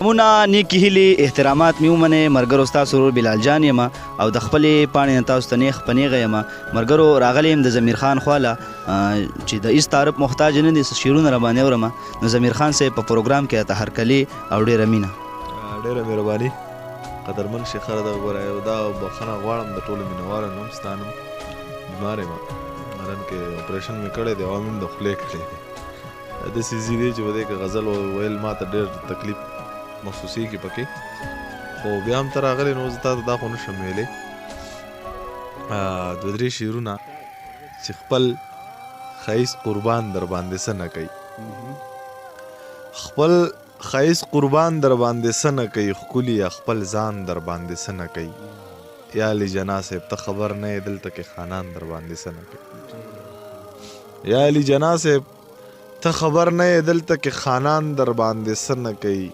مونه نیکې هیلې احترامات مې ومنئ. ملګرو ستاسو ورور بلال جان یم او د خپلې پاڼې نه تاسو ته نیغ په نیغه یم. ملګرو راغلی یم د ضمیر خان خواله چې د هېڅ تعارف محتاج نه دي، شعرونه راباندې اورم. نو ضمیر خان صاحب په پروګرام کې راته هرکلي او ډېره مینه. ډېره مهرباني قدرمن شیخره ده. ګوره یو دا بخښنه غواړم د ټولو مینهوالو نه، هم ستا نه بیمار یم، نن کې اپریشن مې کړی دی او هم د خولې کړی دی. داسې ځي دی چې په دې کې غزل ویل ما ته ډېر تکلیف محسوسېږي پکې، خو بیا هم ته راغلی نو زه تا ته دا خو نه شم ویلی. دوه درې شعرونه چې خپل ښایست قربان در باندې څه نه کوي، خپل ښایست قربان در باندې څه نه کوي، ښکلي خپل ځان در باندې څه نه کوي. یا علی جنا صاحب ته خبر نه یې دلته کې خانان در باندې څه نه کوي. یا علی جنا صاحب ته خبر نه یې دلته کې خانان در باندې څه نه کوي.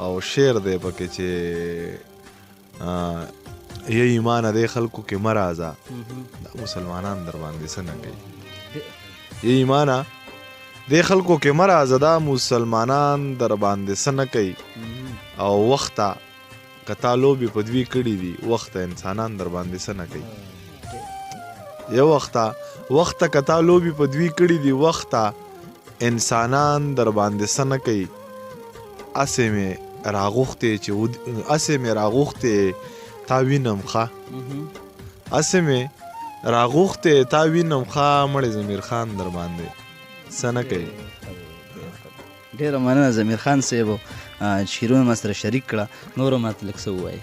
او شعر دی پکې چې یا ایمانه دی خلکو کې مه راځه، دا مسلمانان در باندې څه نه کوي. یا ایمانه دی خلکو کې مه راځه، دا مسلمانان در باندې څه نه کوي. او وخته که تا لوبې په دوی کړي دي، وخته انسانان در باندې څه نه کوي. یو وخته که تا لوبې په دوی کړي دي، وخته انسانان در باندې څه نه کوي. اسې مې راغوښتې چې اسې مې راغوښتې تا وینم ښه، اسې مې راغوښتې تا وینم ښه، مړې ضمیر خان در باندې څه نه کوي. ډېره مننه ضمیر خان صاحب، شعرونه ما سره شریک کړه. نور هم راته لږ څه ووایي.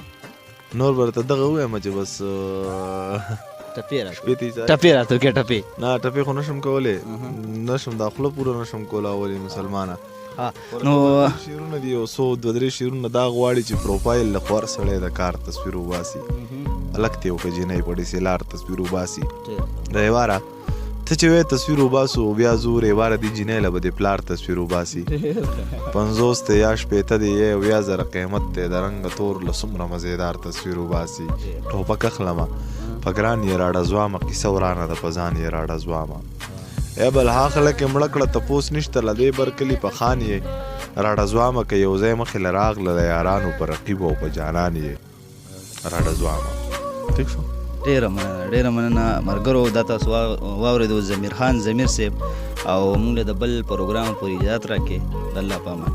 نور به درته دغه ووایم چې بس ټپې راته وکړه. ټپې نه ټپې خو نشم کولی، نشم دا خوله پوره نشم کولی مسلمانه. نو شعرونه دي یو څو دوه درې شعرونه دا غواړي چې پروفایل له خور سړی د کار تصویر وباسي، هلک ته یو که جینۍ په ډیسیلار تصویر وباسي. ریواره ته چې وایې تصویر وباسو بیا زو ریواره دي جینۍ له به د پلار تصویر وباسي. 50 ته یا شپېته دی یا 1000 قیمت دی د رنګه تور له څومره مزېدار تصویر وباسي. ټوپک اخلمه په ګران یې راډه ځوامه، کیسه ورانه ده په ځان یې راډه ځوامه. ای بل ها خلک یې مړه کړه تپوس نشته له دې برکلي په خان یې راډه ځوامه، که یو ځای مخې له راغله د یارانو په رقیب او په جانان یې راډه ځوامه. ټیک شو. ډېره مننه ملګرو. دا تاسو واورېدو ضمیر خان ضمیر صاحب، او موږ له د بل پروګرام پورې اجازت راکړئ. د الله په امان.